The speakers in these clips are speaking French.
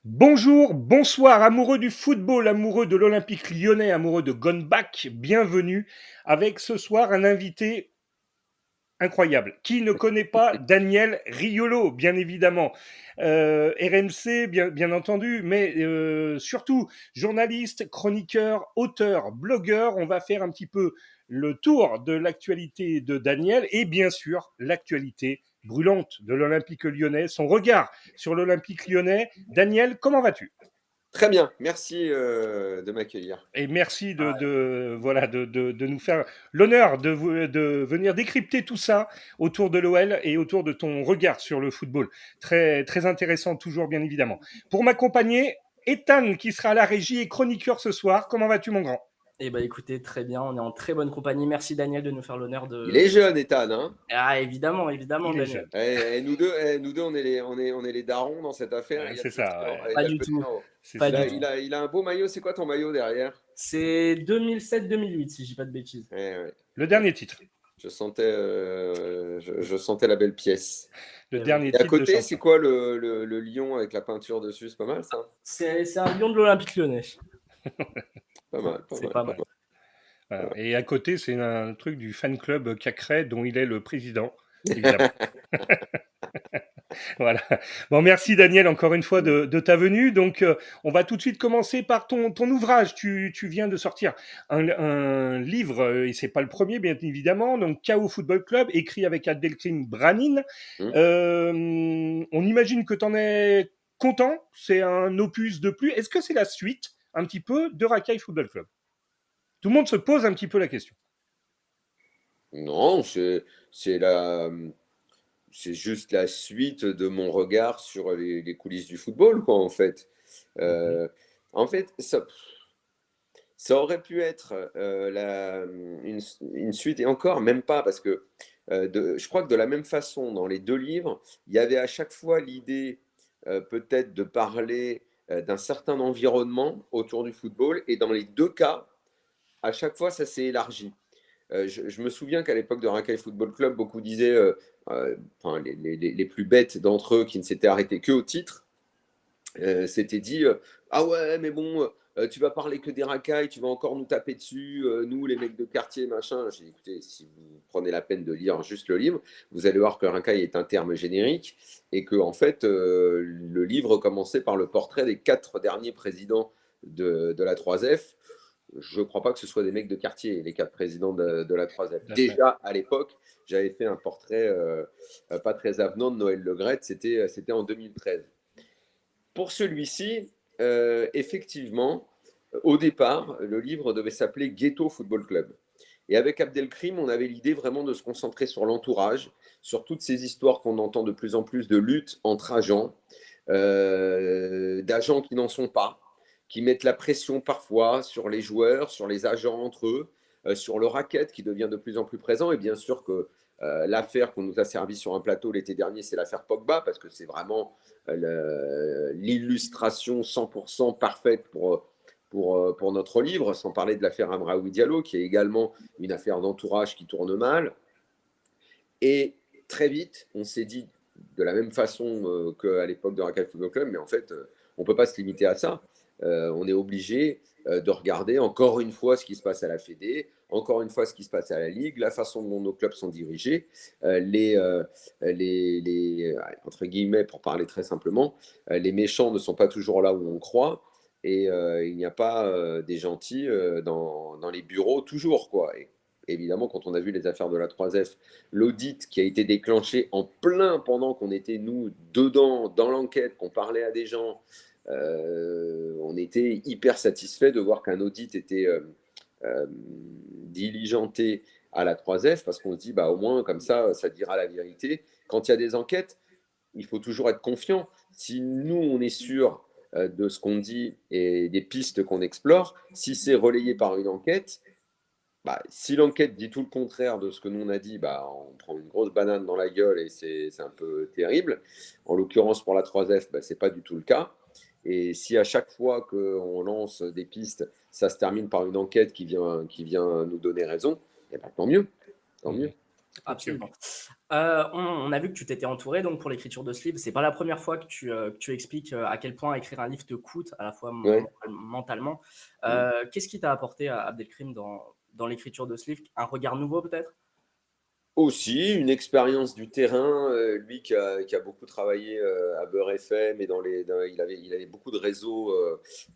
Bonjour, bonsoir, amoureux du football, amoureux de l'Olympique lyonnais, amoureux de Gonbach, bienvenue avec ce soir un invité incroyable. Qui ne connaît pas Daniel Riolo, bien évidemment. RMC, bien entendu, mais surtout journaliste, chroniqueur, auteur, blogueur. On va faire un petit peu le tour de l'actualité de Daniel et bien sûr l'actualité brûlante de l'Olympique lyonnais, son regard sur l'Olympique lyonnais. Daniel, comment vas-tu? Très bien, merci de m'accueillir. Et merci voilà, de nous faire l'honneur de venir décrypter tout ça autour de l'OL et autour de ton regard sur le football. Très, très intéressant, toujours, bien évidemment. Pour m'accompagner, Ethan, qui sera à la régie et chroniqueur ce soir. Comment vas-tu, mon grand? Eh ben écoutez, très bien, on est en très bonne compagnie. Merci Daniel de nous faire l'honneur Il est de. jeune, Ethan, hein? Ah évidemment, Il est Daniel. jeune. Nous deux, on est les darons dans cette affaire. Ouais, Il y a c'est peu de ça, temps. ouais. Il Pas y a du peu de tout, temps. C'est pas Il ça, du a, ouais. tout. il a, il a un beau maillot. C'est quoi ton maillot derrière? C'est 2007-2008 si je dis pas de bêtises. Ouais. Le dernier titre. Je sentais la belle pièce. Le Eh oui. dernier Et à titre de côté, c'est champion. quoi le lion avec la peinture dessus? C'est pas mal, ça? C'est un lion de l'Olympique Lyonnais. Pas mal, pas C'est mal, pas pas mal. mal. Voilà. Et à côté, c'est un truc du fan club Cacré, dont il est le président, évidemment. Voilà. Bon, merci Daniel encore une fois de ta venue. Donc, on va tout de suite commencer par ton ouvrage. Tu viens de sortir un livre, et c'est pas le premier, bien évidemment. Donc, KO Football Club, écrit avec Abdelkrim Branin. Hmm. On imagine que tu en es content. C'est un opus de plus. Est-ce que c'est la suite, un petit peu, de Racaille Football Club? Tout le monde se pose un petit peu la question. Non, c'est juste la suite de mon regard sur les coulisses du football, quoi, en fait. Mhm. Euh, En fait, ça aurait pu être une suite, et encore, même pas, parce que je crois que de la même façon, dans les deux livres, il y avait à chaque fois l'idée peut-être de parler d'un certain environnement autour du football, et dans les deux cas, à chaque fois, ça s'est élargi. Je me souviens qu'à l'époque de Racaille Football Club, beaucoup disaient, enfin, les plus bêtes d'entre eux qui ne s'étaient arrêtés que au titre, s'étaient dit ah ouais, mais bon, tu vas parler que des racailles, tu vas encore nous taper dessus, nous les mecs de quartier, machin. J'ai dit écoutez, si vous prenez la peine de lire juste le livre, vous allez voir que racaille est un terme générique et que en fait, le livre commençait par le portrait des 4 derniers présidents de la 3F. Je ne crois pas que ce soit des mecs de quartier, les 4 présidents de la 3F. Tout à fait. Déjà, à l'époque, j'avais fait un portrait pas très avenant de Noël Le Graët, c'était en 2013. Pour celui-ci, effectivement, au départ, le livre devait s'appeler Ghetto Football Club. Et avec Abdelkrim, on avait l'idée vraiment de se concentrer sur l'entourage, sur toutes ces histoires qu'on entend de plus en plus de lutte entre agents, d'agents qui n'en sont pas, qui mettent la pression parfois sur les joueurs, sur les agents entre eux, sur le racket qui devient de plus en plus présent. Et bien sûr que l'affaire qu'on nous a servi sur un plateau l'été dernier, c'est l'affaire Pogba, parce que c'est vraiment l'illustration 100% parfaite pour notre livre, sans parler de l'affaire Amraoui Diallo, qui est également une affaire d'entourage qui tourne mal. Et très vite, on s'est dit, de la même façon qu'à l'époque de Raquel Football Club, mais en fait, on ne peut pas se limiter à ça. On est obligé de regarder encore une fois ce qui se passe à la Fédé, encore une fois ce qui se passe à la Ligue, la façon dont nos clubs sont dirigés, entre guillemets, pour parler très simplement, les méchants ne sont pas toujours là où on croit, et il n'y a pas des gentils dans les bureaux toujours, quoi. Et évidemment, quand on a vu les affaires de la 3F, l'audit qui a été déclenché en plein pendant qu'on était, nous, dedans, dans l'enquête, qu'on parlait à des gens, on était hyper satisfait de voir qu'un audit était diligenté à la 3F, parce qu'on se dit, bah, au moins, comme ça dira la vérité. Quand il y a des enquêtes, il faut toujours être confiant. Si nous, on est sûr de ce qu'on dit et des pistes qu'on explore, si c'est relayé par une enquête, bah, si l'enquête dit tout le contraire de ce que nous on a dit, bah, on prend une grosse banane dans la gueule et c'est un peu terrible. En l'occurrence, pour la 3F, bah, ce n'est pas du tout le cas. Et si à chaque fois qu'on lance des pistes, ça se termine par une enquête qui vient nous donner raison, eh ben, tant mieux. Tant mieux. Mhm. Ok, Absolument. ok. On a vu que tu t'étais entouré donc pour l'écriture de ce livre. C'est pas la première fois que tu expliques, à quel point écrire un livre te coûte à la fois Ouais. mentalement. Mm. Qu'est-ce qui t'a apporté à Abdelkrim dans l'écriture de ce livre? Un regard nouveau peut-être? Aussi, une expérience du terrain, lui qui a beaucoup travaillé à Beurre FM et il avait beaucoup de réseaux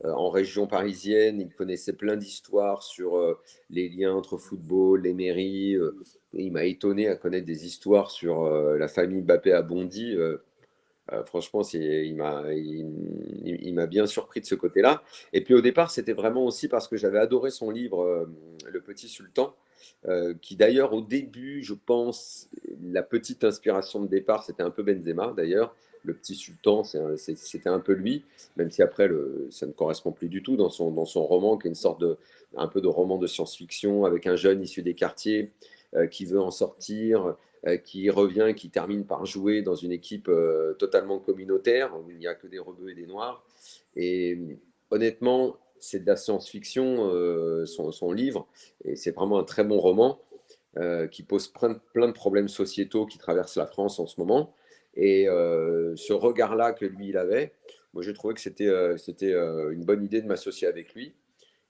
en région parisienne. Il connaissait plein d'histoires sur les liens entre football, les mairies. Et il m'a étonné à connaître des histoires sur la famille Mbappé à Bondy. Franchement, il m'a bien surpris de ce côté-là. Et puis au départ, c'était vraiment aussi parce que j'avais adoré son livre, Le Petit Sultan, qui d'ailleurs au début, je pense, la petite inspiration de départ, c'était un peu Benzema d'ailleurs. Le Petit Sultan, c'était un peu lui, même si après, ça ne correspond plus du tout dans son roman, qui est une sorte un peu de roman de science-fiction avec un jeune issu des quartiers qui veut en sortir, qui revient et qui termine par jouer dans une équipe totalement communautaire, où il n'y a que des rebeux et des noirs. Et honnêtement, c'est de la science-fiction, son livre, et c'est vraiment un très bon roman qui pose plein de problèmes sociétaux qui traversent la France en ce moment. Et ce regard-là que lui, il avait, moi, j'ai trouvé que c'était une bonne idée de m'associer avec lui.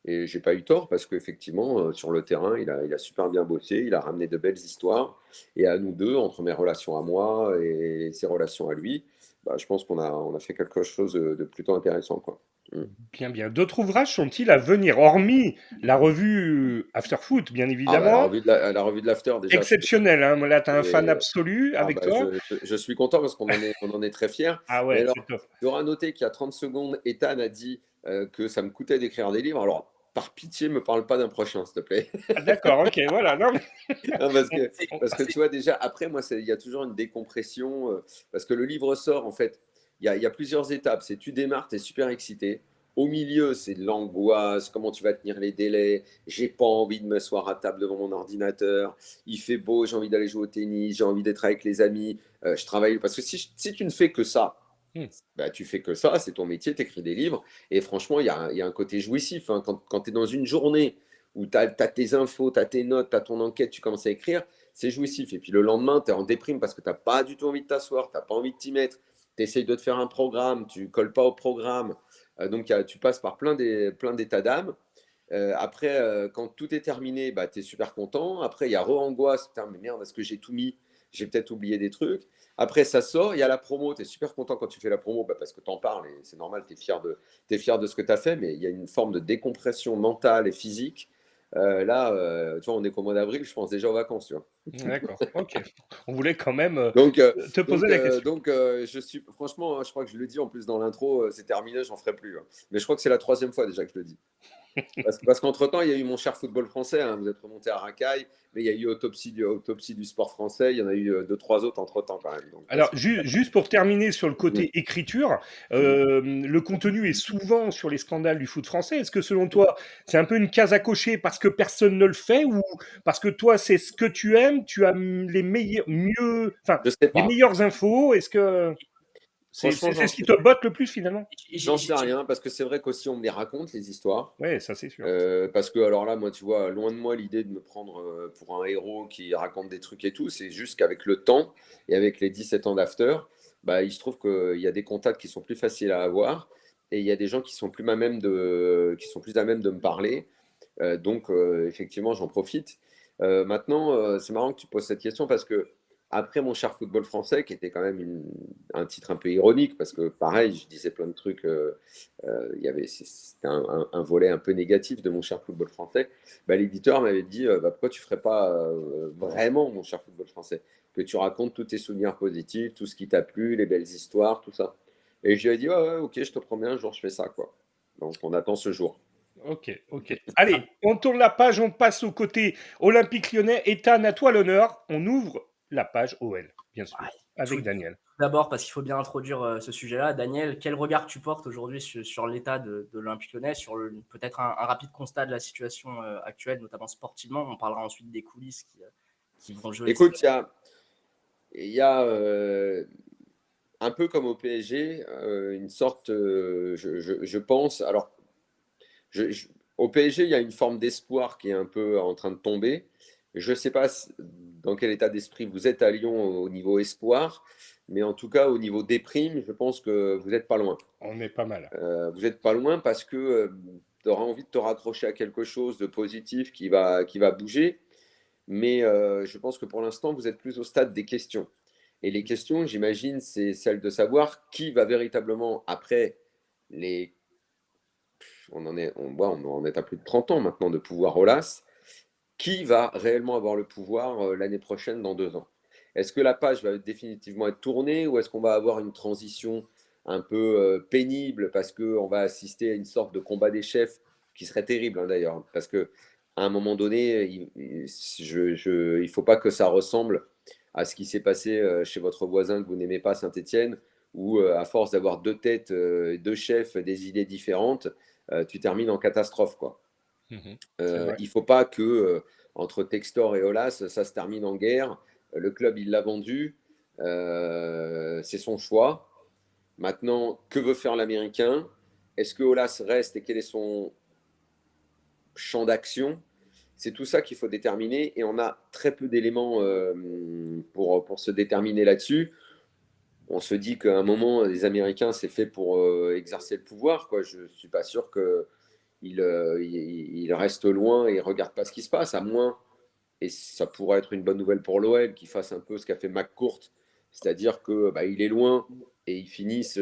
Et j'ai pas eu tort parce qu'effectivement, sur le terrain, il a super bien bossé, il a ramené de belles histoires. Et à nous deux, entre mes relations à moi et ses relations à lui, bah, je pense qu'on a fait quelque chose de plutôt intéressant, quoi. Mm. Bien, bien. D'autres ouvrages sont-ils à venir, hormis la revue After Foot, bien Ah bah, évidemment? la revue de l'After, déjà, Exceptionnel, hein. Là, tu as un fan c'est- absolu ah avec bah, toi. je suis content parce qu'on en est très fiers. Ah Mais ouais, alors, c'est top. tu auras noté qu'il y a 30 secondes, Ethan a dit que ça me coûtait d'écrire des livres. Alors, par pitié, me parle pas d'un prochain, s'il te plaît. Ah, d'accord, ok, voilà. Non, mais Non, parce on- que, parce que tu vois, déjà, après, moi, il y a toujours une décompression. Parce que le livre sort, en fait, il y a plusieurs étapes. C'est tu démarres, tu es super excité. Au milieu, c'est de l'angoisse. Comment tu vas tenir les délais? J'ai pas envie de m'asseoir à table devant mon ordinateur. Il fait beau, j'ai envie d'aller jouer au tennis, j'ai envie d'être avec les amis. Je travaille. Parce que si tu ne fais que ça, Hmm. bah, tu fais que ça, c'est ton métier, tu écris des livres. Et franchement, il y a un côté jouissif, hein. Quand tu es dans une journée où tu as tes infos, tu as tes notes, tu as ton enquête, tu commences à écrire, c'est jouissif. Et puis le lendemain, tu es en déprime parce que tu n'as pas du tout envie de t'asseoir, tu n'as pas envie de t'y mettre. Tu essayes de te faire un programme, tu ne colles pas au programme. Donc tu passes par plein d'états d'âme. Après, quand tout est terminé, bah, tu es super content. Après, il y a re-angoisse. Putain, mais merde, est-ce que j'ai tout mis? J'ai peut-être oublié des trucs. Après, ça sort. Il y a la promo. Tu es super content quand tu fais la promo bah, parce que tu en parles et c'est normal. T'es fier de ce que tu as fait. Mais il y a une forme de décompression mentale et physique. Là, tu vois, on est qu'au mois d'avril. Je pense déjà aux vacances. Tu vois. D'accord, ok. On voulait quand même Donc, te poser la question. franchement, hein, je crois que je le dis en plus dans l'intro. C'est terminé. J'en ferai plus, hein. Mais je crois que c'est la troisième fois déjà que je le dis. Parce qu'entre-temps, il y a eu mon cher football français, hein, vous êtes remonté à Racaille, mais il y a eu Autopsie du sport français, il y en a eu deux, trois autres entre-temps quand même. Donc, Alors, juste pour terminer sur le mm, côté écriture, mm. le contenu est souvent sur les scandales du foot français. Est-ce que selon toi, c'est un peu une case à cocher parce que personne ne le fait ou parce que toi, c'est ce que tu aimes, tu as enfin, Je sais les pas. meilleures infos? Est-ce que Franchement, c'est ce qui te botte le plus finalement? j'en sais rien, parce que c'est vrai qu'aussi on me les raconte, les histoires. Ouais, ça c'est sûr. Parce que, alors là, moi, tu vois, loin de moi l'idée de me prendre pour un héros qui raconte des trucs et tout, c'est juste qu'avec le temps et avec les 17 ans d'after, bah, il se trouve qu'il y a des contacts qui sont plus faciles à avoir et il y a des gens qui sont plus à même de me parler. Donc, effectivement, j'en profite. Maintenant, c'est marrant que tu poses cette question parce que, après mon cher football français, qui était quand même un titre un peu ironique, parce que pareil, je disais plein de trucs, c'était un volet un peu négatif de mon cher football français, bah, l'éditeur m'avait dit bah, pourquoi tu ne ferais pas vraiment mon cher football français, que tu racontes tous tes souvenirs positifs, tout ce qui t'a plu, les belles histoires, tout ça. Et je lui ai dit ouais, ouais, ok, je te promets, un jour je fais ça, quoi. Donc on attend ce jour. Ok, ok. Allez, on tourne la page, on passe au côté Olympique Lyonnais. Ethan, à toi l'honneur. On ouvre la page OL, bien sûr, Ah, avec tout Daniel. d'abord, parce qu'il faut bien introduire ce sujet-là, Daniel, quel regard tu portes aujourd'hui sur l'état de l'Olympique Lyonnais, sur peut-être un rapide constat de la situation actuelle, notamment sportivement. On parlera ensuite des coulisses qui vont jouer. Écoute, il y a un peu comme au PSG, une sorte, je pense, alors, au PSG, il y a une forme d'espoir qui est un peu en train de tomber. Je ne sais pas dans quel état d'esprit vous êtes à Lyon au niveau espoir. Mais en tout cas, au niveau des primes, je pense que vous n'êtes pas loin. On est pas mal. Vous n'êtes pas loin parce que tu auras envie de te raccrocher à quelque chose de positif qui va bouger. Mais je pense que pour l'instant, vous êtes plus au stade des questions. Et les questions, j'imagine, c'est celle de savoir qui va véritablement, après les... On en est à plus de 30 ans maintenant de pouvoir au LAS, qui va réellement avoir le pouvoir l'année prochaine, dans 2 ans. Est-ce que la page va définitivement être tournée ou est-ce qu'on va avoir une transition un peu pénible parce qu'on va assister à une sorte de combat des chefs qui serait terrible d'ailleurs, parce que à un moment donné, il ne faut pas que ça ressemble à ce qui s'est passé chez votre voisin que vous n'aimez pas, Saint-Étienne, où à force d'avoir 2 têtes, 2 chefs, des idées différentes, tu termines en catastrophe, quoi. Il Il ne faut pas que entre Textor et Olas, ça se termine en guerre. Le club, il l'a vendu. C'est son choix. Maintenant, que veut faire l'Américain? Est-ce que Olas reste et quel est son champ d'action? C'est tout ça qu'il faut déterminer et on a très peu d'éléments pour se déterminer là-dessus. On se dit qu'à un moment, les Américains, c'est fait pour exercer le pouvoir, quoi. Je ne suis pas sûr qu'il reste loin et ne regarde pas ce qui se passe, à moins, et ça pourrait être une bonne nouvelle pour l'OL, qu'il fasse un peu ce qu'a fait McCourt, c'est-à-dire que il est loin et ils finissent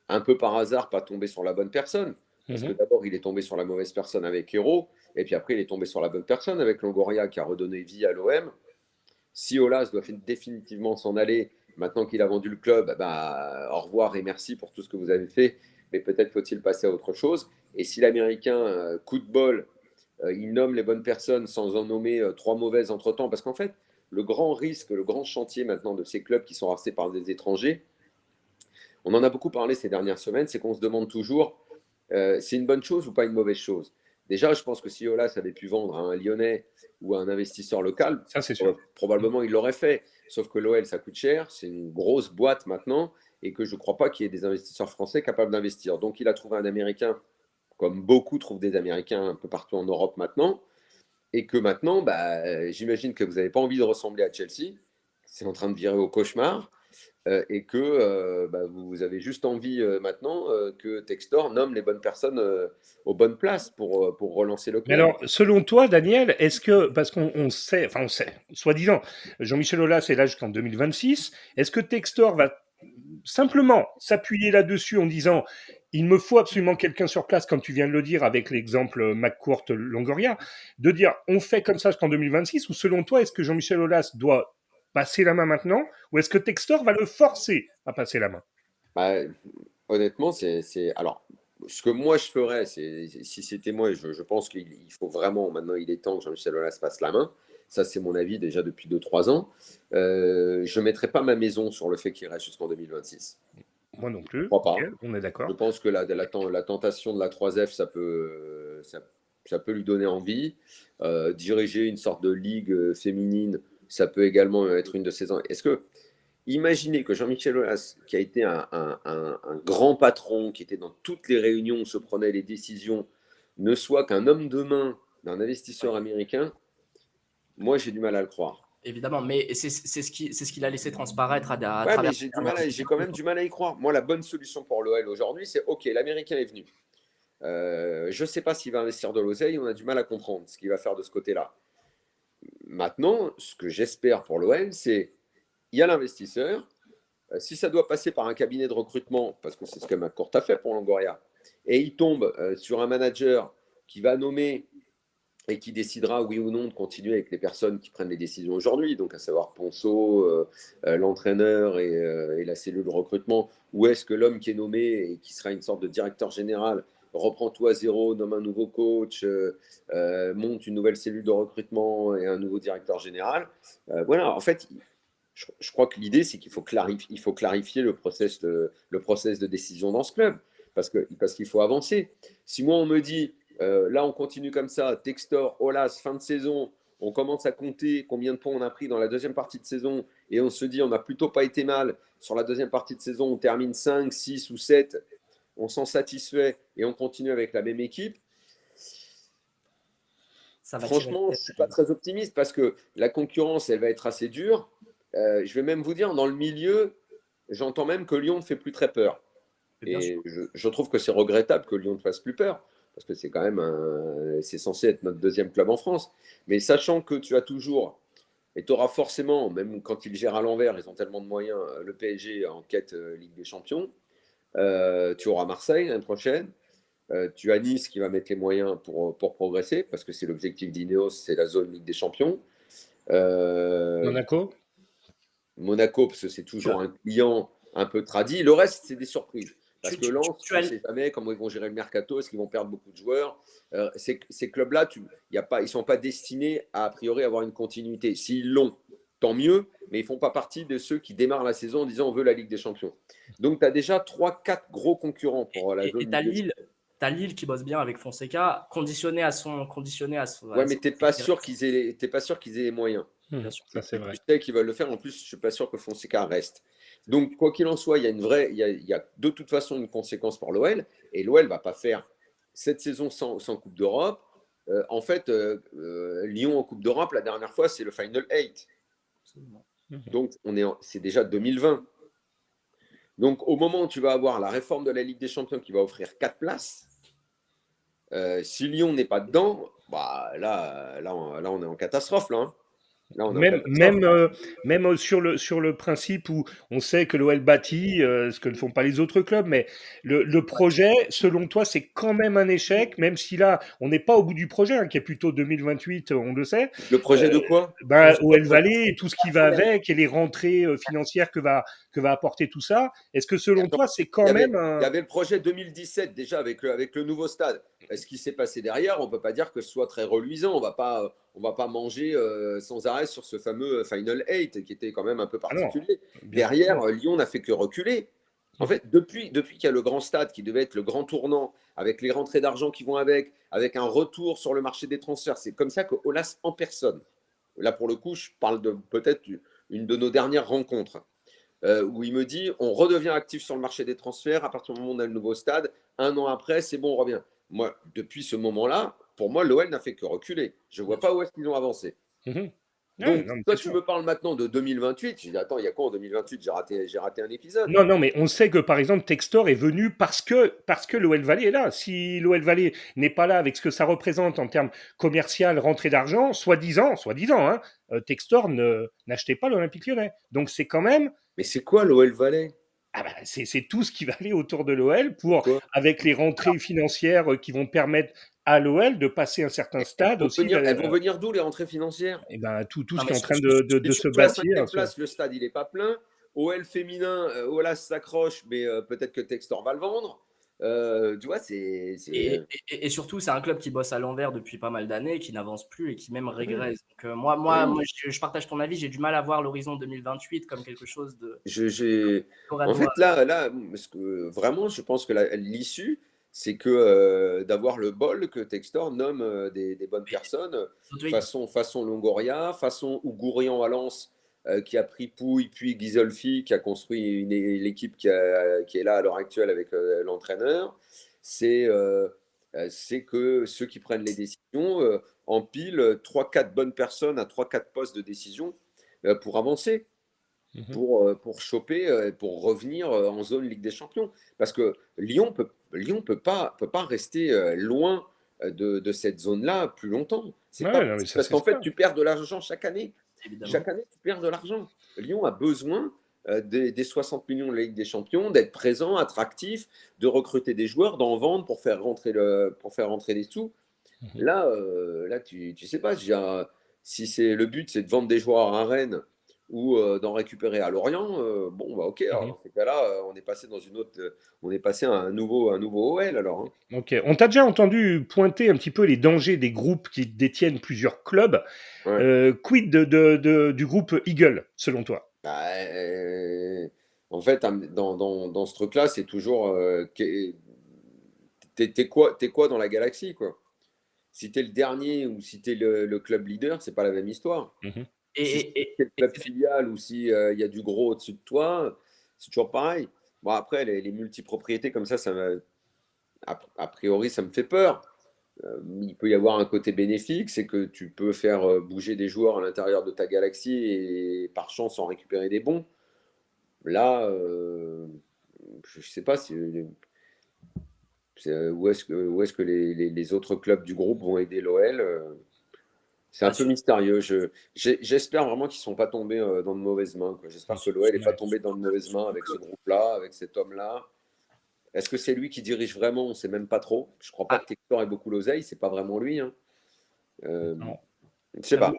un peu par hasard pas tomber sur la bonne personne. Parce que d'abord, il est tombé sur la mauvaise personne avec Hérault, et puis après, il est tombé sur la bonne personne avec Longoria qui a redonné vie à l'OM. Si Olas doit définitivement s'en aller, maintenant qu'il a vendu le club, au revoir et merci pour tout ce que vous avez fait, mais peut-être faut-il passer à autre chose. Et si l'Américain, coup de bol, il nomme les bonnes personnes sans en nommer 3 mauvaises entre-temps, parce qu'en fait, le grand risque, le grand chantier maintenant de ces clubs qui sont rachetés par des étrangers, on en a beaucoup parlé ces dernières semaines, c'est qu'on se demande toujours, c'est une bonne chose ou pas une mauvaise chose. Déjà, je pense que si Olas avait pu vendre à un Lyonnais ou à un investisseur local, Ça, c'est sûr. probablement il l'aurait fait. Sauf que l'OL, ça coûte cher, c'est une grosse boîte maintenant, et que je ne crois pas qu'il y ait des investisseurs français capables d'investir. Donc il a trouvé un Américain, comme beaucoup trouvent des Américains un peu partout en Europe maintenant, et que maintenant, j'imagine que vous n'avez pas envie de ressembler à Chelsea, c'est en train de virer au cauchemar, et que vous avez juste envie maintenant que Textor nomme les bonnes personnes aux bonnes places pour relancer le Mais club. alors, selon toi, Daniel, est-ce que, parce qu'on sait, enfin on sait, soi-disant, Jean-Michel Aulas est là jusqu'en 2026, est-ce que Textor va simplement s'appuyer là-dessus en disant il me faut absolument quelqu'un sur place, comme tu viens de le dire avec l'exemple McCourt-Longoria, de dire on fait comme ça jusqu'en 2026, ou selon toi, est-ce que Jean-Michel Aulas doit passer la main maintenant, ou est-ce que Textor va le forcer à passer la main? Bah, honnêtement, alors, ce que moi je ferais, si c'était moi, je pense qu'il faut vraiment, maintenant il est temps que Jean-Michel Aulas passe la main. Ça, c'est mon avis déjà depuis 2, 3 ans. Je ne mettrai pas ma maison sur le fait qu'il reste jusqu'en 2026. Moi non Je ne plus, crois ok, pas. on est Je d'accord. pense que la tentation de la 3F, ça peut lui donner envie. Diriger une sorte de ligue féminine, ça peut également être une de ses... Est-ce que imaginez que Jean-Michel Aulas, qui a été un grand patron, qui était dans toutes les réunions où se prenaient les décisions, ne soit qu'un homme de main d'un investisseur américain, moi j'ai du mal à le croire. Évidemment, mais c'est ce qu'il a laissé transparaître à Ouais, mais travers ces dernières j'ai quand même interviews. du mal à y croire. Moi, la bonne solution pour l'OL aujourd'hui, c'est OK, l'Américain est venu. Je ne sais pas s'il va investir de l'oseille, on a du mal à comprendre ce qu'il va faire de ce côté-là. Maintenant, ce que j'espère pour l'OL, c'est il y a l'investisseur. Si ça doit passer par un cabinet de recrutement, parce que c'est ce que McCourt a fait pour Longoria, et il tombe sur un manager qui va nommer et qui décidera oui ou non de continuer avec les personnes qui prennent les décisions aujourd'hui, donc à savoir Ponceau, l'entraîneur et la cellule de recrutement, ou est-ce que l'homme qui est nommé et qui sera une sorte de directeur général reprend tout à zéro, nomme un nouveau coach, monte une nouvelle cellule de recrutement et un nouveau directeur général. Voilà, en fait, je crois que l'idée, c'est qu'il faut clarifier le process de décision dans ce club, parce qu'il faut avancer. Si moi, on me dit, là, on continue comme ça, Textor, Olas, fin de saison, on commence à compter combien de points on a pris dans la deuxième partie de saison, et on se dit, on n'a plutôt pas été mal, sur la deuxième partie de saison, on termine 5, 6 ou 7, on s'en satisfait, et on continue avec la même équipe. Ça va tirer Franchement, je peut-être ne suis à pas Lille. très optimiste parce que la concurrence, elle va être assez dure. Je vais même vous dire, dans le milieu, j'entends même que Lyon ne fait plus très peur. Mais bien sûr. Et je trouve que c'est regrettable que Lyon ne fasse plus peur, parce que c'est quand même c'est censé être notre deuxième club en France. Mais sachant que tu as toujours, et tu auras forcément, même quand ils gèrent à l'envers, ils ont tellement de moyens, le PSG en quête Ligue des Champions. Tu auras Marseille l'année prochaine. Tu as Nice qui va mettre les moyens pour progresser, parce que c'est l'objectif d'Ineos, c'est la zone Ligue des Champions. Euh, Monaco? Monaco, parce que c'est Tu as, toujours un client un peu tradit. Le reste, c'est des surprises. Parce tu, que tu, tu- Lens, tu on ne as, sait jamais comment ils vont gérer le mercato, est-ce qu'ils vont perdre beaucoup de joueurs. Ces clubs-là, ils ne sont pas destinés à, a priori, avoir une continuité. S'ils l'ont, tant mieux, mais ils ne font pas partie de ceux qui démarrent la saison en disant on veut la Ligue des Champions. Donc, tu as déjà 3-4 gros concurrents pour la et zone Ligue des Champions. t'as Lille qui bosse bien avec Fonseca, conditionné à Ouais, mais son tu n'es pas sûr t'es pas sûr qu'ils aient les moyens. bien sûr. Ça, c'est Tu vrai. sais qu'ils veulent le faire. En plus, je ne suis pas sûr que Fonseca reste. Donc, quoi qu'il en soit, il y a de toute façon une conséquence pour l'OL. Et l'OL ne va pas faire cette saison sans Coupe d'Europe. En fait, Lyon en Coupe d'Europe, la dernière fois, c'est le Final 8. Absolument. Donc, c'est déjà 2020. Donc, au moment où tu vas avoir la réforme de la Ligue des Champions qui va offrir 4 places, si Lyon n'est pas dedans, bah, là, on est en catastrophe. Là, hein. Là, on est en Même, catastrophe. même, euh, même sur le principe où on sait que l'OL bâtit, ce que ne font pas les autres clubs, mais le projet, selon toi, c'est quand même un échec, même si là, on n'est pas au bout du projet, hein, qui est plutôt 2028, on le sait. Le Euh, projet de quoi? ben, OL Valley et tout ce qui va avec, et les rentrées financières que va apporter tout ça, est-ce que selon toi, c'est Il y quand avait, même il y un... avait le projet 2017 déjà avec le nouveau stade. Ce qui s'est passé derrière, on ne peut pas dire que ce soit très reluisant. On va pas manger sans arrêt sur ce fameux Final 8 qui était quand même un peu Ah non, particulier. bien sûr que Derrière, non. Lyon n'a fait que reculer. En fait, depuis qu'il y a le grand stade qui devait être le grand tournant, avec les rentrées d'argent qui vont avec un retour sur le marché des transferts, c'est comme ça que Olas en personne. Là, pour le coup, je parle de peut-être une de nos dernières rencontres où il me dit on redevient actif sur le marché des transferts à partir du moment où on a le nouveau stade. Un an après, c'est bon, on revient. Moi, depuis ce moment-là, pour moi, l'OL n'a fait que reculer. Je ne vois Bien pas sûr. où est-ce qu'ils ont avancé. Mhm. Ouais, Donc, non, mais toi, c'est tu sûr. me parles maintenant de 2028. Je dis attends, il y a quoi en 2028? J'ai raté un épisode. Non, non, mais on sait que par exemple Textor est venu parce que l'OL Valley est là. Si l'OL Valley n'est pas là avec ce que ça représente en termes commercial, rentrée d'argent, soi-disant, hein, Textor n'achetait pas l'Olympique Lyonnais. Donc c'est quand même, Mais c'est quoi l'OL Valais? ah bah, c'est tout ce qui va aller autour de l'OL pour Quoi? avec les rentrées financières qui vont permettre à l'OL de passer un certain stade aussi. Elles vont venir d'où les rentrées financières? Et ben tout Non, ce qui mais est en train Si de tu se joues à la bâtir. 5e place, le stade il n'est pas plein. OL féminin, Olas s'accroche, mais peut-être que Textor va le vendre. Tu vois, et surtout, c'est un club qui bosse à l'envers depuis pas mal d'années, qui n'avance plus et qui même Ouais. régresse. Donc, Ouais. je partage ton avis. J'ai du mal à voir l'horizon 2028 comme quelque chose Je- j'ai- En d'oradois. fait, parce que vraiment, je pense que l'issue, c'est que d'avoir le bol que Textor nomme des bonnes personnes, Oui, façon Longoria, façon Ougourian à Lens, qui a pris Pouille, puis Ghisolfi, qui a construit l'équipe qui est là à l'heure actuelle avec l'entraîneur. C'est c'est que ceux qui prennent les décisions empilent 3-4 bonnes personnes à 3-4 postes de décision pour avancer Mhm. pour choper, pour revenir en zone Ligue des Champions. Parce que Lyon peut pas rester loin de cette zone-là plus longtemps. C'est pas Ouais, non, mais possible ça parce c'est qu'en fait, sûr. tu perds de l'argent chaque année. évidemment. Chaque année, tu perds de l'argent. Lyon a besoin des 60 millions de la Ligue des Champions, d'être présent, attractif, de recruter des joueurs, d'en vendre pour faire rentrer les sous. Mhm. Là, tu sais pas, si c'est le but, c'est de vendre des joueurs à Rennes ou d'en récupérer à Lorient, bon, bah ok, alors Mhm. dans ces cas-là, on est passé dans une autre, on est passé à un nouveau OL alors. Hein. Ok. On t'a déjà entendu pointer un petit peu les dangers des groupes qui détiennent plusieurs clubs. Ouais. Quid du groupe Eagle, selon toi? Bah, en fait, dans ce truc-là, c'est toujours, t'es quoi dans la galaxie, quoi. Si t'es le dernier ou si t'es le club leader, c'est pas la même histoire. Mhm. Et, Si et, et- c'est le et club filial ou si il y a du gros au-dessus de toi, c'est toujours pareil. Bon, après, les multipropriétés comme ça a priori, ça me fait peur. il peut y avoir un côté bénéfique, c'est que tu peux faire bouger des joueurs à l'intérieur de ta galaxie et par chance en récupérer des bons. Là, je ne sais pas où est-ce que les autres clubs du groupe vont aider l'OL. C'est un peu mystérieux. J'espère vraiment qu'ils ne sont pas tombés dans de mauvaises mains, quoi. J'espère que l'OL n'est pas tombé dans de mauvaises mains avec ce groupe-là, avec cet homme-là. Est-ce que c'est lui qui dirige vraiment? On ne sait même pas trop. Je ne crois pas que Textor ait beaucoup l'oseille. Ce n'est pas vraiment lui. Hein. Je ne sais pas.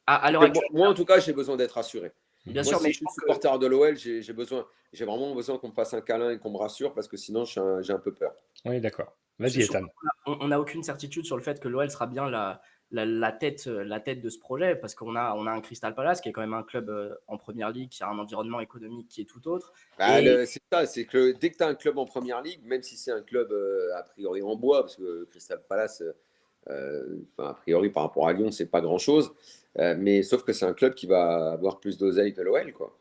À l'heure actuelle, moi, en tout cas, j'ai besoin d'être rassuré. bien Moi, sûr, si mais je suis supporter de l'OL, j'ai vraiment besoin qu'on me fasse un câlin et qu'on me rassure parce que sinon, j'ai un peu peur. Oui, d'accord. Vas-y, Ethan. On n'a aucune certitude sur le fait que l'OL sera bien la tête de ce projet, parce qu'on a un Crystal Palace qui est quand même un club en première ligue, qui a un environnement économique qui est tout autre. C'est ça, c'est que dès que tu as un club en première ligue, même si c'est un club a priori en bois, parce que Crystal Palace, a priori par rapport à Lyon, c'est pas grand-chose, mais sauf que c'est un club qui va avoir plus d'oseille que l'OL, quoi.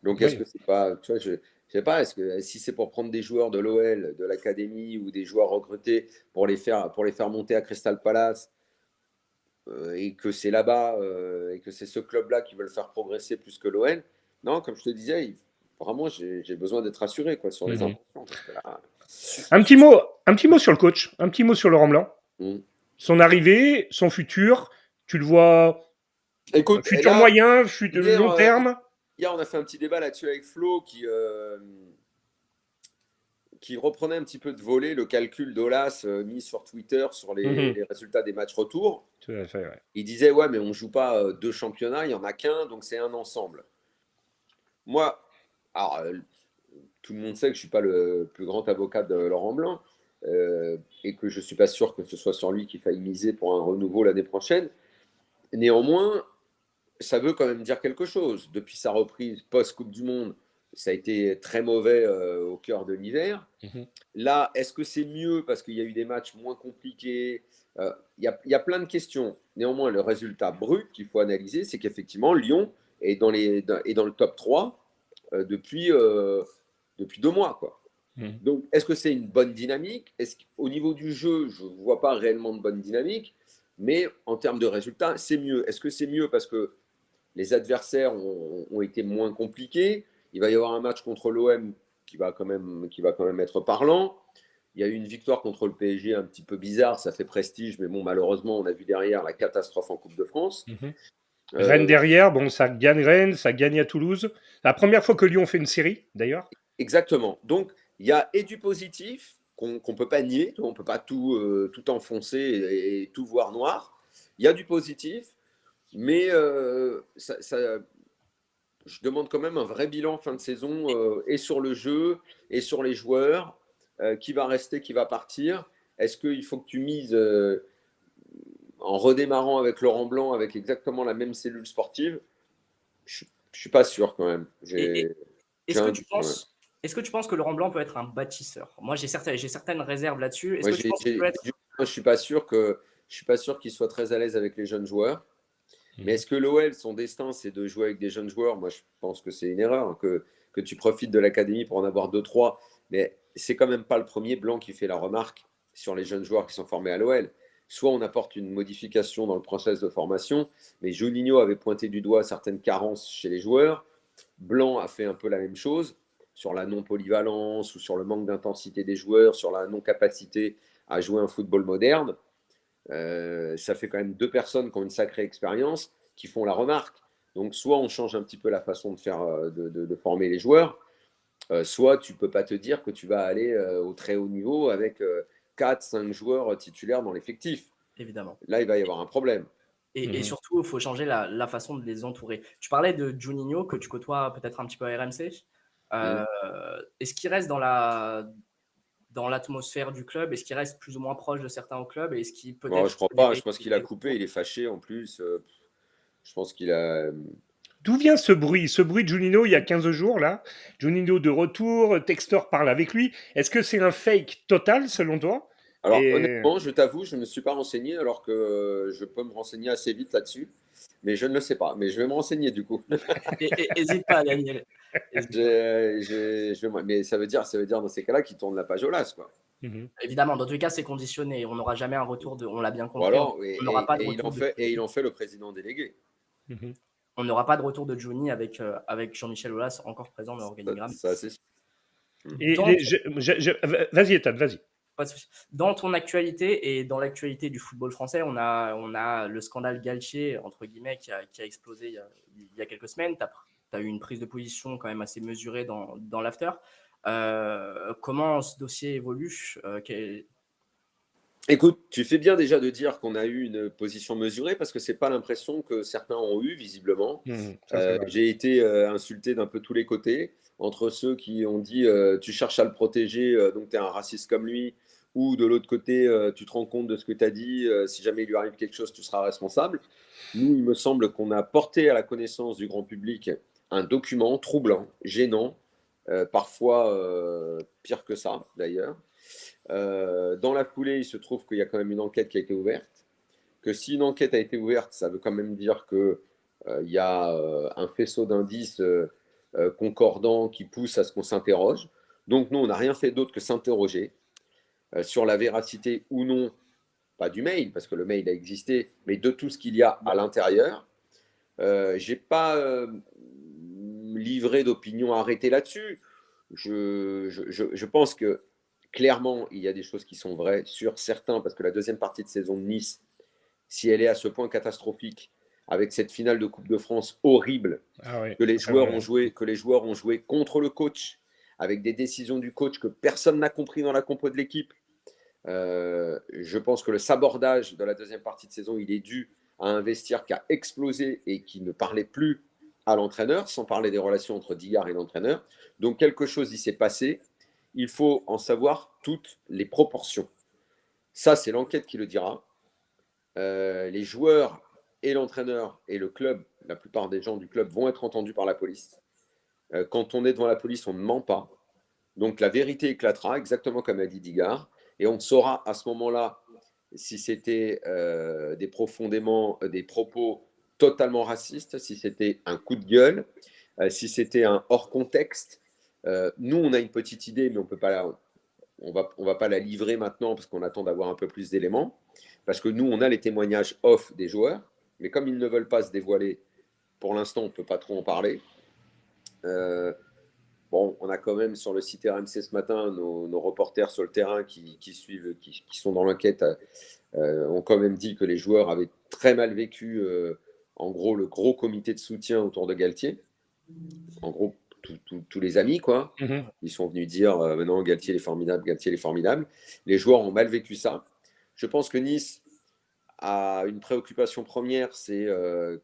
Donc est-ce que c'est pas, tu vois, je sais pas, est-ce que si c'est pour prendre des joueurs de l'OL, de l'académie ou des joueurs recrutés pour les faire monter à Crystal Palace et que c'est là-bas et que c'est ce club-là qui veut le faire progresser plus que l'OL, non, comme je te disais, vraiment j'ai besoin d'être rassuré quoi sur les intentions. Parce que là, Un petit mot sur le coach, un petit mot sur Laurent Blanc. Son arrivée, son futur, tu le vois. Écoute, futur là, moyen, long terme. Hier, on a fait un petit débat là-dessus avec Flo qui reprenait un petit peu de voler le calcul d'Olas mis sur Twitter sur les résultats des matchs retour. Tout à fait, ouais. Il disait, ouais, mais on ne joue pas 2 championnats, il n'y en a qu'un, donc c'est un ensemble. Moi, alors, tout le monde sait que je ne suis pas le plus grand avocat de Laurent Blanc et que je ne suis pas sûr que ce soit sur lui qu'il faille miser pour un renouveau l'année prochaine. Néanmoins, ça veut quand même dire quelque chose. Depuis sa reprise post-Coupe du Monde, ça a été très mauvais au cœur de l'hiver. Là, est-ce que c'est mieux parce qu'il y a eu des matchs moins compliqués? Il y a plein de questions. Néanmoins, le résultat brut qu'il faut analyser, c'est qu'effectivement, Lyon est dans le top 3 depuis 2 mois, quoi. Donc, est-ce que c'est une bonne dynamique? Au niveau du jeu, je ne vois pas réellement de bonne dynamique, mais en termes de résultats, c'est mieux. Est-ce que c'est mieux parce que les adversaires ont été moins compliqués? Il va y avoir un match contre l'OM qui va quand même être parlant. Il y a eu une victoire contre le PSG un petit peu bizarre, ça fait prestige, mais bon, malheureusement, on a vu derrière la catastrophe en Coupe de France. Rennes derrière, bon, ça gagne Rennes, ça gagne à Toulouse. La première fois que Lyon fait une série, d'ailleurs. Exactement. Donc, il y a et du positif qu'on ne peut pas nier, on ne peut pas tout enfoncer et tout voir noir. Il y a du positif, mais je demande quand même un vrai bilan fin de saison et sur le jeu et sur les joueurs. Qui va rester, qui va partir? Est-ce qu'il faut que tu mises en redémarrant avec Laurent Blanc avec exactement la même cellule sportive? Je ne suis pas sûr quand même. Est-ce que tu penses que Laurent Blanc peut être un bâtisseur? Moi, j'ai certaines réserves là-dessus. Je ne suis pas sûr qu'il soit très à l'aise avec les jeunes joueurs. Mais est-ce que l'OL, son destin, c'est de jouer avec des jeunes joueurs? Moi, je pense que c'est une erreur, hein, que tu profites de l'académie pour en avoir 2-3. Mais c'est quand même pas le premier Blanc qui fait la remarque sur les jeunes joueurs qui sont formés à l'OL. Soit on apporte une modification dans le process de formation, mais Juninho avait pointé du doigt certaines carences chez les joueurs. Blanc a fait un peu la même chose sur la non-polyvalence ou sur le manque d'intensité des joueurs, sur la non-capacité à jouer un football moderne. Ça fait quand même 2 personnes qui ont une sacrée expérience qui font la remarque. Donc, soit on change un petit peu la façon de faire, de former les joueurs, soit tu ne peux pas te dire que tu vas aller au très haut niveau avec 4-5 joueurs titulaires dans l'effectif. Évidemment. Là, il va y avoir un problème. Et surtout, il faut changer la façon de les entourer. Tu parlais de Juninho, que tu côtoies peut-être un petit peu à RMC. Est-ce qu'il reste dans l'atmosphère du club? Est-ce qu'il reste plus ou moins proche de certains au club? Est-ce qu'il peut-être... Je crois pas. Je pense qu'il a coupé. Il est fâché en plus. Je pense qu'il a... D'où vient ce bruit de Juninho il y a 15 jours, là? Juninho de retour, Textor parle avec lui. Est-ce que c'est un fake total, selon toi? Alors, honnêtement, je t'avoue, je ne me suis pas renseigné, alors que je peux me renseigner assez vite là-dessus. Mais je ne le sais pas. Mais je vais me renseigner, du coup. N'hésite pas, Daniel. Mais ça veut dire dans ces cas-là qu'il tourne la page au las, quoi. Mmh. Évidemment, dans tous les cas, c'est conditionné. On n'aura jamais un retour de. On l'a bien Ou compris. alors, On n'aura pas de retour de. il en fait le président délégué. Mmh. On n'aura pas de retour de Johnny avec Jean-Michel Aulas encore présent dans l'organigramme. Ça, c'est sûr. Et Dans, les vas-y Ethan, vas-y. pas de souci. Dans ton actualité et dans l'actualité du football français, on a le scandale Galtier, entre guillemets, qui a explosé il y a quelques semaines. Tu as eu une prise de position quand même assez mesurée dans l'after. Comment ce dossier évolue Écoute, tu fais bien déjà de dire qu'on a eu une position mesurée parce que c'est pas l'impression que certains ont eu visiblement. Ça, c'est vrai. J'ai été insulté d'un peu tous les côtés, entre ceux qui ont dit tu cherches à le protéger, donc tu es un raciste comme lui, ou de l'autre côté, tu te rends compte de ce que tu as dit, si jamais il lui arrive quelque chose, tu seras responsable. Nous, il me semble qu'on a porté à la connaissance du grand public un document troublant, gênant, parfois pire que ça d'ailleurs. Dans la foulée, il se trouve qu'il y a quand même une enquête qui a été ouverte. Que si une enquête a été ouverte, ça veut quand même dire qu'il y a un faisceau d'indices concordants qui poussent à ce qu'on s'interroge. Donc nous, on n'a rien fait d'autre que s'interroger sur la véracité ou non, pas du mail, parce que le mail a existé, mais de tout ce qu'il y a à l'intérieur. Je n'ai pas livré d'opinion arrêtée là-dessus. Je pense que clairement, il y a des choses qui sont vraies sur certains, parce que la deuxième partie de saison de Nice, si elle est à ce point catastrophique, avec cette finale de Coupe de France horrible, que les joueurs ont joué contre le coach, avec des décisions du coach que personne n'a compris dans la compo de l'équipe. Je pense que le sabordage de la deuxième partie de saison, il est dû à un vestiaire qui a explosé et qui ne parlait plus à l'entraîneur, sans parler des relations entre Digard et l'entraîneur. Donc quelque chose y s'est passé. Il faut en savoir toutes les proportions. Ça, c'est l'enquête qui le dira. Les joueurs et l'entraîneur et le club, la plupart des gens du club vont être entendus par la police. Quand on est devant la police, on ne ment pas. Donc la vérité éclatera, exactement comme a dit Digard, et on saura à ce moment-là si c'était des propos totalement racistes, si c'était un coup de gueule, si c'était un hors contexte. Nous, on a une petite idée, mais on va pas la livrer maintenant parce qu'on attend d'avoir un peu plus d'éléments. Parce que nous, on a les témoignages off des joueurs, mais comme ils ne veulent pas se dévoiler, pour l'instant, on ne peut pas trop en parler. Bon, on a quand même sur le site RMC ce matin nos reporters sur le terrain qui suivent, qui sont dans l'enquête, ont quand même dit que les joueurs avaient très mal vécu, en gros, le gros comité de soutien autour de Galtier. En gros, tous les amis, quoi. Ils sont venus dire non, Galtier est formidable, Galtier est formidable. Les joueurs ont mal vécu ça. Je pense que Nice a une préoccupation première, c'est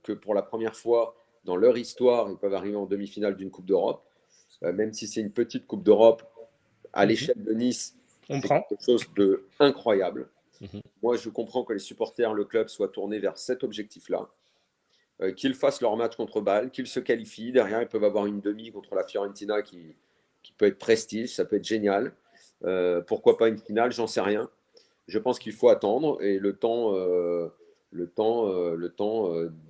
que pour la première fois dans leur histoire, ils peuvent arriver en demi-finale d'une Coupe d'Europe. Même si c'est une petite Coupe d'Europe, à l'échelle de Nice, c'est quelque chose d'incroyable. Moi, je comprends que les supporters, le club, soient tournés vers cet objectif-là. Qu'ils fassent leur match contre Bâle, qu'ils se qualifient. Derrière, ils peuvent avoir une demi contre la Fiorentina qui peut être prestige, ça peut être génial. Pourquoi pas une finale, j'en sais rien. Je pense qu'il faut attendre et le temps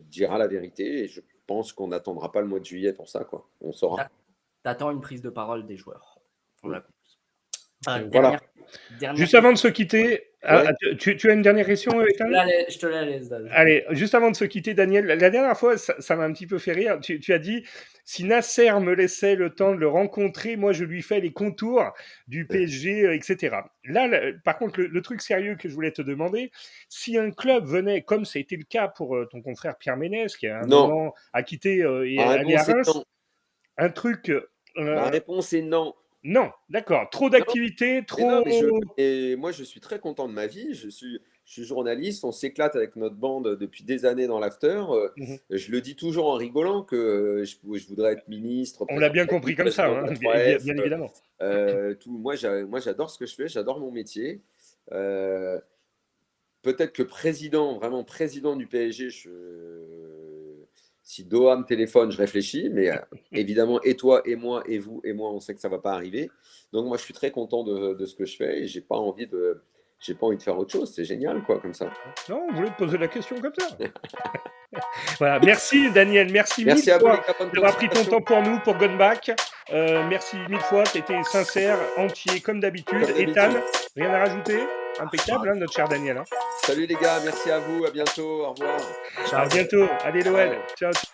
dira la vérité. Et je pense qu'on n'attendra pas le mois de juillet pour ça, quoi. On saura. T'attends une prise de parole des joueurs. On l'a compris. Voilà. Juste avant de se quitter, tu as une dernière question, Ethan ? Je te la laisse. Allez, juste avant de se quitter, Daniel, la dernière fois, ça m'a un petit peu fait rire. Tu as dit, si Nasser me laissait le temps de le rencontrer, moi, je lui fais les contours du PSG, etc. Là, par contre, le truc sérieux que je voulais te demander, si un club venait, comme ça a été le cas pour ton confrère Pierre Ménès, qui à un moment a quitté et allé à Reims, un truc... Ma réponse est non. Non, d'accord. Trop d'activités, trop... Et moi, je suis très content de ma vie. Je suis journaliste. On s'éclate avec notre bande depuis des années dans l'after. Je le dis toujours en rigolant que je voudrais être ministre. On l'a bien compris comme ça, hein, bien évidemment. Moi, j'adore ce que je fais. J'adore mon métier. Peut-être que vraiment président du PSG, si Doha me téléphone, je réfléchis, mais évidemment, et toi, et moi, et vous, et moi, on sait que ça ne va pas arriver. Donc, moi, je suis très content de ce que je fais et je n'ai pas envie de faire autre chose. C'est génial, quoi, comme ça. Non, on voulait te poser la question comme ça. Voilà, merci, Daniel. Merci mille à vous, fois d'avoir pris ton temps pour nous, pour Gone Back. Merci 1000 fois, tu étais sincère, entier comme d'habitude. Comme d'habitude. Ethan, rien à rajouter? Impeccable, hein, notre cher Daniel, hein. Salut les gars, merci à vous, à bientôt, au revoir. À Ciao. bientôt. Allez l'OL. Ciao. Ciao.